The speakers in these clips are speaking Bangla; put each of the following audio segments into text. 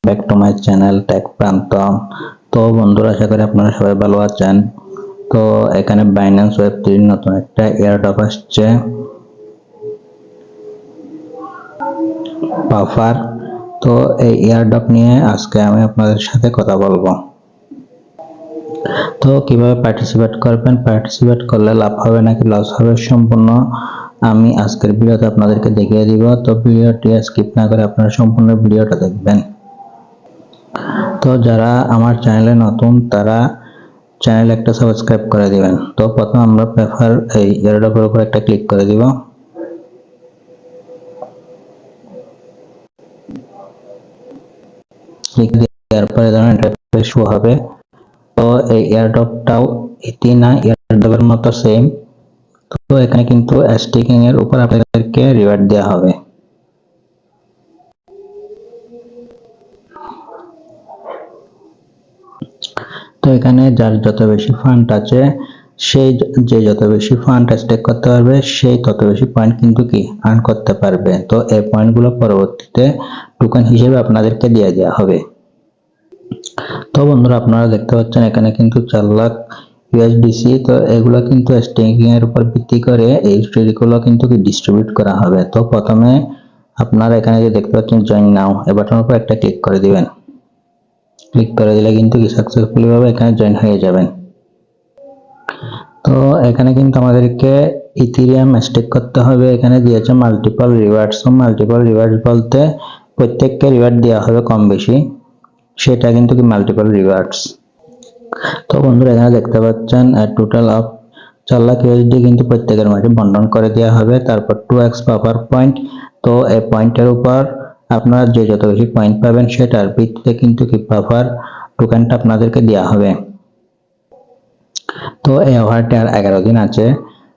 Back to my channel tech Prantam. তো বন্ধুরা, আশা করি আপনারা সবাই ভালো আছেন। তো এখানে বাইন্যান্স ওয়েব3 নতুন একটা এয়ারড্রপ আসছে, পাফার। তো এই এয়ারড্রপ নিয়ে আজকে আমি আপনাদের সাথে কথা বলবো। তো কিভাবে পার্টিসিপেট করবেন, পার্টিসিপেট করলে লাভ হবে নাকি লস হবে, সম্পূর্ণ আমি আজকের ভিডিওতে আপনাদেরকে দেখিয়ে দিব। তো ভিডিওটি স্কিপ না করে আপনারা সম্পূর্ণ ভিডিওটা দেখবেন। তো যারা আমার চ্যানেলে নতুন তারা চ্যানেল একটা সাবস্ক্রাইব করে দিবেন। তো প্রথম আমরা প্রেফার এই এয়ারড্রপের উপর একটা ক্লিক করে দিব। ক্লিক দেওয়ার পরে ধরুন ইন্টারফেস শো হবে। তো এই এয়ারড্রপটাও ইথিনা এয়ারড্রপের মতো সেম। তো এখানে কিন্তু স্টেকিং এর উপর আপনাদেরকে রিওয়ার্ড দেওয়া হবে। তো এখানে যার যত বেশি ফান্ড আছে, সেই যে যত বেশি ফান্ড স্টেক করতে পারবে সেই তত বেশি পয়েন্ট কিন্তু কি আর্ন করতে পারবে। তো এই পয়েন্টগুলো পরবর্তীতে টোকেন হিসেবে আপনাদেরকে দিয়ে দেওয়া হবে। তো বন্ধুরা, আপনারা দেখতে পাচ্ছেন এখানে কিন্তু 4 লাখ ইউএসডিসি। তো এগুলো কিন্তু স্টেকিং এর উপর ভিত্তি করে এই স্টোরিগুলো কিন্তু ডিস্ট্রিবিউট করা হবে। তো প্রথমে আপনারা এখানে যে দেখতে পাচ্ছেন জয়েন নাও এই বাটনের উপর একটা ক্লিক করে দিবেন। ক্লিক করে দিলে কিন্তু কি সাকসেসফুলি ভাবে এখানে জয়েন হয়ে যাবেন। তো এখানে কিন্তু আমাদেরকে ইথেরিয়াম স্টেক করতে হবে। এখানে দিয়েছে মাল্টিপল রিওয়ার্ডস। মাল্টিপল রিওয়ার্ডস বলতে প্রত্যেককে রিওয়ার্ড দেওয়া হবে কম বেশি, সেটা কিন্তু কি মাল্টিপল রিওয়ার্ডস। তো বন্ধুরা, এখানে দেখতে পাচ্ছেন টোটাল অফ 4 লাখ ইউএসডি কিন্তু প্রত্যেকের মাঝে বন্টন করে দেওয়া হবে। তারপর 2x পাওয়ার পয়েন্ট। তো এই পয়েন্টের উপর আপনারা যে যত বেশি পয়েন্ট পাবেন সেটার ভিত্তিতে কিন্তু কি পাওয়ার টোকেনটা আপনাদেরকে দেওয়া হবে। তো এই অফারটি আর 11 দিন আছে।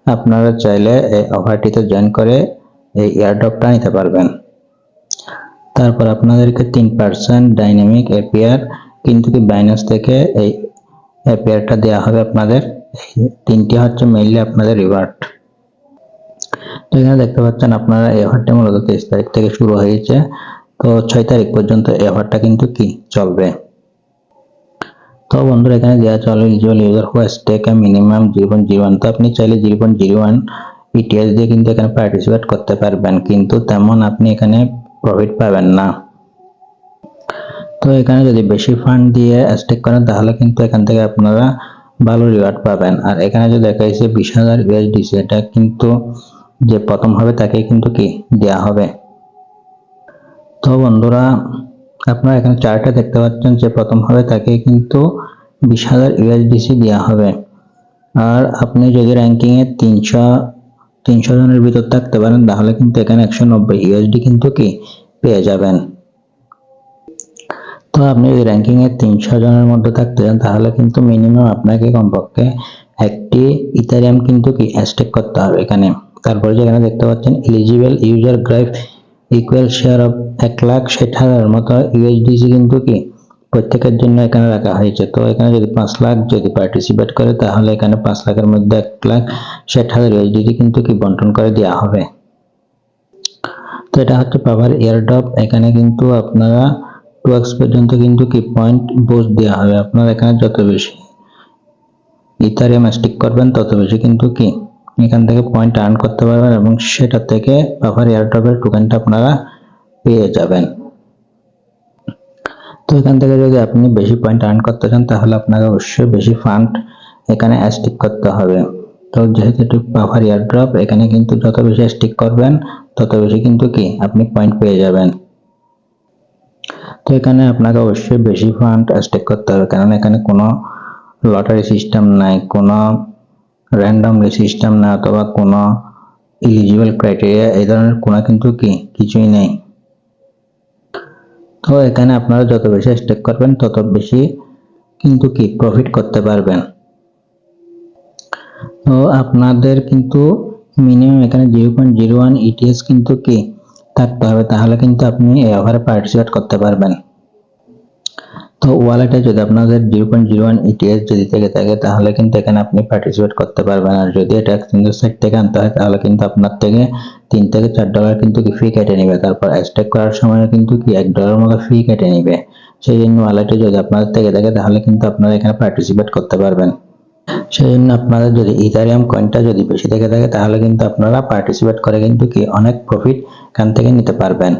আপনারা চাইলে এই অফারটিতে জয়েন করে এই এয়ারড্রপটা নিতে পারবেন। তারপর আপনাদেরকে 3% ডাইনামিক এপিআর কিন্তু কি বাইন্যান্স থেকে এই এপিআরটা দেওয়া হবে আপনাদের। তিনটি হচ্ছে মেইনলি আপনাদের রিওয়ার্ড। তো এখানে দেখতে পাচ্ছেন আপনারা এই অফারটা মূলত 23 তারিখ থেকে শুরু হয়েছে। তো 6 তারিখ পর্যন্ত এই অফারটা কিন্তু কি চলবে। তো বন্ধুরা, এখানে দেওয়া চলে eligible user who stake minimum 0.01। তো আপনি চাইলে 0.01 ইটিএস দিয়ে কিন্তু এখানে পার্টিসিপেট করতে পারবেন, কিন্তু তেমন আপনি এখানে প্রফিট পাবেন না। তো এখানে যদি বেশি ফান্ড দিয়ে স্টেক করেন তাহলে কিন্তু এখান থেকে আপনারা ভালো রিওয়ার্ড পাবেন। আর এখানে যে দেখাইছে 20,000 ইউএসডিসি, এটা কিন্তু যে প্রথম হবে তাকে কিন্তু কি দেওয়া হবে। তো বন্ধুরা, আপনারা এখানে চার্টে দেখতে পাচ্ছেন যে প্রথম হবে তাকে কিন্তু 20,000 ইউএসডিসি দেওয়া হবে। আর আপনি যদি র্যাঙ্কিং এ 300 জনের ভিতর থাকতে পারেন তাহলে কিন্তু এখানে 190 ইউএসডি কিন্তু কি পেয়ে যাবেন। তো আপনি যদি র্যাঙ্কিং এ 300 জনের মধ্যে থাকতে চান তাহলে কিন্তু মিনিমাম আপনাকে কমপক্ষে একটি ইথারিয়াম কিন্তু কি স্টেক করতে হবে এখানে। তারপরে যেখানে দেখতে পাচ্ছেন eligible user graph equal share of 1,60,000 মতো ইউএসডিসি কিন্তু কি প্রত্যেকের জন্য এখানে রাখা হয়েছে। তো এখানে যদি 5 লাখ যদি পার্টিসিপেট করে তাহলে এখানে 5 লাখের মধ্যে 1,60,000 ইউএসডিসি কিন্তু কি বন্টন করে দেওয়া হবে। তো এটা হচ্ছে পাওয়ার এয়ারড্রপ। এখানে কিন্তু আপনারা 2x পর্যন্ত কিন্তু কি পয়েন্ট বুস্ট দেওয়া হবে। আপনারা এখানে যত বেশি ইথারিয়াম স্টিক করবেন তত বেশি কিন্তু কি এখান থেকে পয়েন্ট আর্ন করতে পারবেন এবং সেটা থেকে পাওয়ার এয়ারড্রপের টোকেনটা আপনারা পেয়ে যাবেন। তো এখান থেকে যদি আপনি বেশি পয়েন্ট আর্ন করতে চান তাহলে আপনাকে অবশ্যই বেশি ফান্ড এখানে স্টিক করতে হবে। তো যেহেতু পাওয়ার এয়ারড্রপ, এখানে কিন্তু যত বেশি স্টিক করবেন তত বেশি কিন্তু কি আপনি পয়েন্ট পেয়ে যাবেন। তো এখানে আপনাকে অবশ্যই বেশি ফান্ড স্টেক করতে হবে, কারণ এখানে কোনো লটারি সিস্টেম নাই, কোনো র্যান্ডমলি সিস্টেম নাই, অথবা কোনো এলিজিবল ক্রাইটেরিয়া এই ধরনের কোনো কিন্তু কি কিছুই নেই। তো এখানে আপনারা যত বেশি স্টেক করবেন তত বেশি কিন্তু কি প্রফিট করতে পারবেন। তো আপনাদের কিন্তু মিনিমাম এখানে 0.01 ইটিএস কিন্তু কি থাকতে হবে, তাহলে কিন্তু আপনি এই অফারে পার্টিসিপেট করতে পারবেন। তো ওয়ালেটে যদি আপনাদের 0.01 ইটিএস যদি থেকে থাকে তাহলে কিন্তু এখানে আপনি পার্টিসিপেট করতে পারবেন। আর যদি এটা এক্সচেঞ্জের সাইট থেকে আনতে হয় তাহলে কিন্তু আপনার থেকে $3 থেকে $4 কিন্তু কি ফি কেটে নেবে। তারপর স্টেক করার সময় কিন্তু কি $1 মতো ফি কেটে নেবে। সেই জন্য ওয়ালেটে যদি আপনাদের থেকে থাকে তাহলে কিন্তু আপনারা এখানে পার্টিসিপেট করতে পারবেন। সেই জন্য আপনাদের যদি ইথারিয়াম কয়েনটা যদি বেশি থেকে থাকে তাহলে কিন্তু আপনারা পার্টিসিপেট করে কিন্তু কি অনেক প্রফিট এখান থেকে নিতে পারবেন।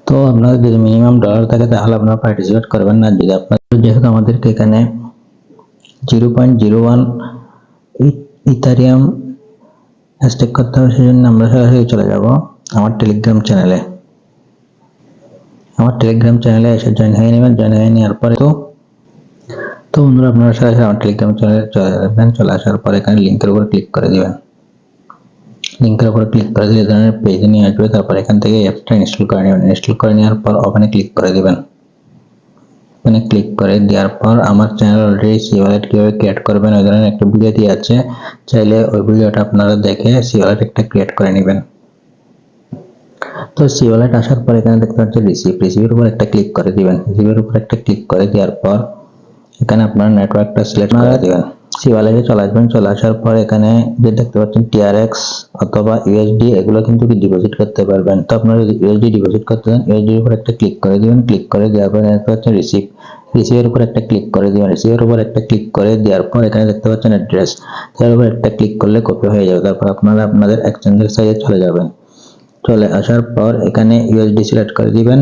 তো আপনাদের যদি মিনিমাম ডলার থাকে তাহলে আপনারা পার্টিসিপেট করবেন না। যদি আপনাদের যেহেতু আমাদেরকে এখানে 0.01 ইথারিয়াম স্টেক করতে হবে, সেই জন্য আমরা সরাসরি চলে যাব আমার টেলিগ্রাম চ্যানেলে। আমার টেলিগ্রাম চ্যানেলে এসে জয়েন হয়ে নেবেন। জয়েন হয়ে নেওয়ার পরে তো বন্ধুরা আপনারা সরাসরি আমার টেলিগ্রাম চ্যানেলে চলে আসবেন। চলে আসার পর এখানে লিঙ্কের উপর ক্লিক করে দিবেন। লিঙ্কের উপর ক্লিক করে দিলে ধরনের পেজে নিয়ে আসবে। তারপর এখান থেকে অ্যাপটা ইনস্টল করে নেবেন। ইনস্টল করে নেওয়ার পর ওপেনে ক্লিক করে দিবেন। ওখানে ক্লিক করে দেওয়ার পর আমার চ্যানেল অলরেডি সি ওয়ালেট কিভাবে ক্রিয়েট করবেন ওই ধরনের একটা ভিডিও দিয়ে আছে, চাইলে ওই ভিডিওটা আপনারা দেখে সি ওয়ালেট একটা ক্রিয়েট করে নেবেন। তো সি ওয়ালেট আসার পর এখানে দেখতে পাচ্ছেন রিসিভের উপর একটা ক্লিক করে দিবেন। রিসিভের উপর একটা ক্লিক করে দেওয়ার পর এখানে আপনার নেটওয়ার্কটা সিলেক্ট করে দিবেন। সি ওয়ালেটে চলে আসবেন। চলে আসার পর এখানে যে দেখতে পাচ্ছেন TRX অথবা USD এগুলো কিন্তু কি ডিপোজিট করতে পারবেন। তো আপনারা যদি USD ডিপোজিট করতে চান USD এর উপর একটা ক্লিক করে দিবেন। ক্লিক করে দেওয়ার পর দেখতে পাচ্ছেন রিসিভের উপর একটা ক্লিক করে দিবেন। রিসিভের উপর একটা ক্লিক করে দেওয়ার পর এখানে দেখতে পাচ্ছেন অ্যাড্রেস, তার উপর একটা ক্লিক করলে কপি হয়ে যাবে। তারপর আপনারা আপনাদের এক্সচেঞ্জের সাইটে চলে যাবেন। চলে আসার পর এখানে USD সিলেক্ট করে দিবেন।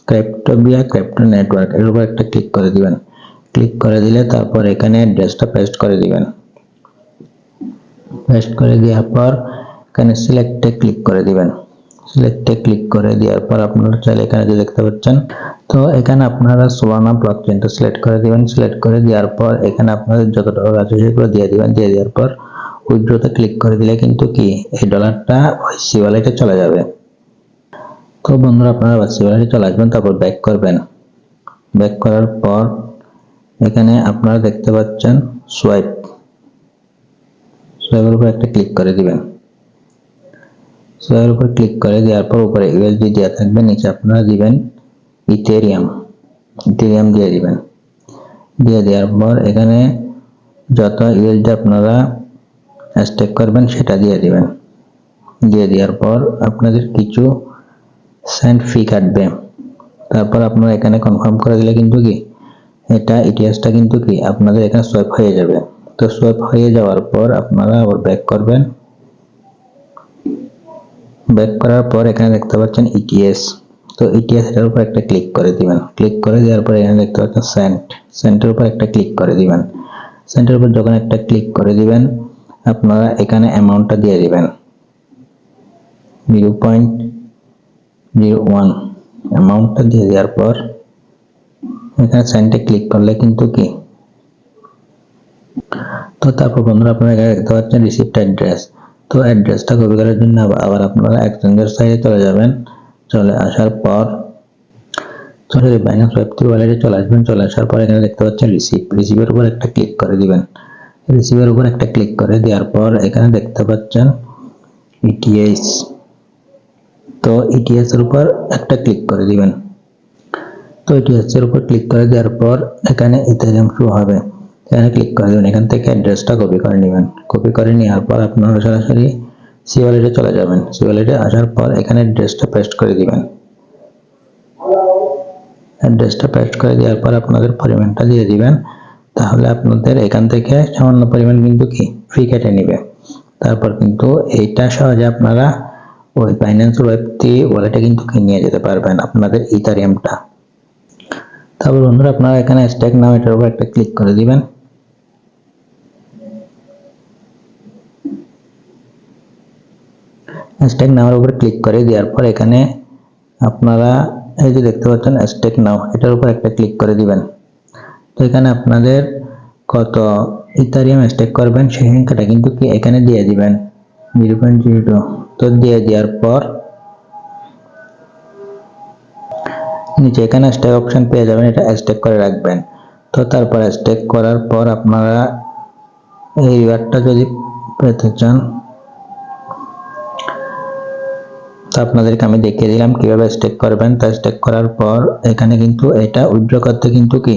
ক্রিপ্টোবিয়া ক্রিপ্টো নেটওয়ার্ক এর উপর একটা ক্লিক করে দিবেন। ক্লিক করে দিলে তারপর এখানে অ্যাড্রেসটা পেস্ট করে দিবেন। পেস্ট করে দেওয়ার পর এখানে সিলেক্টে ক্লিক করে দিবেন। সিলেক্টে ক্লিক করে দেওয়ার পর আপনারা চাইলে এখানে যে দেখতে পাচ্ছেন, তো এখানে আপনারা সোলানা ব্লকচেনটা সিলেক্ট করে দিবেন। সিলেক্ট করে দেওয়ার পর এখানে আপনাদের যত ডলার আছে সেগুলো দিয়ে দিবেন। দিয়ে দেওয়ার পর উইথড্রতে ক্লিক করে দিলে কিন্তু কি এই ডলারটা ওই সি ওয়ালেটে চলে যাবে। তো বন্ধুরা আপনারা সি ওয়ালেটে চলে আসবেন, তারপর ব্যাক করবেন। ব্যাক করার পর এখানে আপনারা দেখতে পাচ্ছেন সোয়াইপের উপর একটা ক্লিক করে দিবেন। সোয়াইপের উপর ক্লিক করে দেওয়ার পর উপরে USD দেওয়া থাকবে, নিচে আপনারা দিবেন ইথেরিয়াম দিয়ে দিবেন। দিয়ে দেওয়ার পর এখানে যত USD আপনারা স্টেক করবেন সেটা দিয়ে দিবেন। দিয়ে দেওয়ার পর আপনাদের কিছু সেন্ট ফি কাটবে। তারপর আপনারা এখানে কনফার্ম করে দিলে কিন্তু কি এটা ইতিহাসটা কিন্তু কি আপনাদের এখানে সোয়াইপ হয়ে যাবে। তো সোয়াইপ হয়ে যাওয়ার পর আপনারা আবার ব্যাক করবেন। ব্যাক করার পর এখানে দেখতে পাচ্ছেন ETS, তো ETS এর উপর একটা ক্লিক করে দিবেন। ক্লিক করে দেওয়ার পর এখানে দেখতে পাচ্ছেন সেন্টের উপর একটা ক্লিক করে দিবেন। সেন্টের উপর যখন একটা ক্লিক করে দিবেন আপনারা এখানে অ্যামাউন্টটা দিয়ে দিবেন 0.01 অ্যামাউন্টটা দিয়ে দেওয়ার পর এখানে সেন্টে ক্লিক করলে কিন্তু কি তো তারপর বন্ধুরা আপনারা এখানে দেখতে পাচ্ছেন রিসিপ্ট অ্যাড্রেস। তো অ্যাড্রেসটা কপি করার জন্য আবার আপনারা এক্সচেঞ্জের সাইটে চলে যাবেন। চলে আসার পর সরাসরি বাইন্যান্স ওয়েব3 ওয়ালেটে চলে আসবেন। চলে আসার পর এখানে দেখতে পাচ্ছেন রিসিভের উপর একটা ক্লিক করে দিবেন। রিসিভের উপর একটা ক্লিক করে দেওয়ার পর এখানে দেখতে পাচ্ছেন ETS, তো ETS এর উপর একটা ক্লিক করে দিবেন। তো ETS এর উপর ক্লিক করে দেওয়ার পর এখানে ইথেরিয়াম শো হবে, এখানে ক্লিক করে দেবেন। এখান থেকে অ্যাড্রেসটা কপি করে নেবেন। কপি করে নেওয়ার পর আপনারা সরাসরি সি ওয়ালেটে চলে যাবেন। সি ওয়ালেটে আসার পর এখানে অ্যাড্রেসটা পেস্ট করে দিবেন। অ্যাড্রেসটা পেস্ট করে দেওয়ার পর আপনাদের পরিমাণটা দিয়ে দিবেন। তাহলে আপনাদের এখান থেকে সামান্য পরিমাণ কিন্তু কি ফি কেটে নেবে। তারপর কিন্তু এইটা সহজে আপনারা ওই বাইন্যান্স ওয়েব3 ওয়ালেটে কিন্তু নিয়ে যেতে পারবেন আপনাদের ইথারিয়ামটা। তারপর বন্ধুরা আপনারা এখানে স্টেক নাও এটার উপর একটা ক্লিক করে দিবেন। স্টেক নাওর উপর ক্লিক করে দেওয়ার পর এখানে আপনারা এই যে দেখতে পাচ্ছেন স্টেক নাও এটার উপর একটা ক্লিক করে দিবেন। তো এখানে আপনাদের কত ইথারিয়াম স্টেক করবেন সেই সংখ্যাটা কিন্তু কি এখানে দিয়ে দিবেন 0.02। তো দিয়ে দেওয়ার পর নিচে এখানে স্টেক অপশন পেয়ে যাবেন, এটা স্টেক করে রাখবেন। তো তারপর স্টেক করার পর আপনারা এই রিওয়ার্ডটা যদি পেতে চান তো আপনাদেরকে আমি দেখিয়ে দিলাম কিভাবে স্টেক করবেন। তা স্টেক করার পর এখানে কিন্তু এটা উইথড্র করতে কিন্তু কি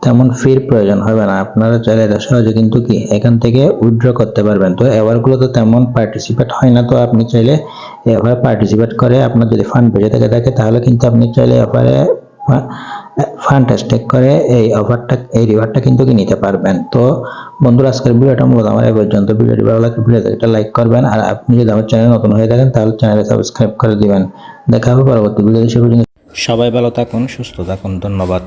তেমন ফির প্রয়োজন হবে না। আপনারা চাইলে এটা সহজে কিন্তু কি এখান থেকে উইথড্র করতে পারবেন। তো এভারগুলো তো তেমন পার্টিসিপেট হয় না, তো আপনি চাইলে এভার পার্টিসিপেট করে আপনার যদি ফান্ড বেঁচে থাকে তাহলে কিন্তু আপনি চাইলে এভারে ফান্ড স্টেক করে এই রিওয়ার্ডটা কিন্তু কি নিতে পারবেন। তো বন্ধুরা, আজকের ভিডিওটা মূলত আমার এই পর্যন্ত। ভিডিওটি ভালো লাগলে ভিডিওটা লাইক করবেন, আর আপনি যদি আমার চ্যানেলে নতুন হয়ে থাকেন তাহলে চ্যানেলটা সাবস্ক্রাইব করে দিবেন। দেখা হবে পরবর্তী ভিডিওতে। সে পর্যন্ত সবাই ভালো থাকুন, সুস্থ থাকুন। ধন্যবাদ।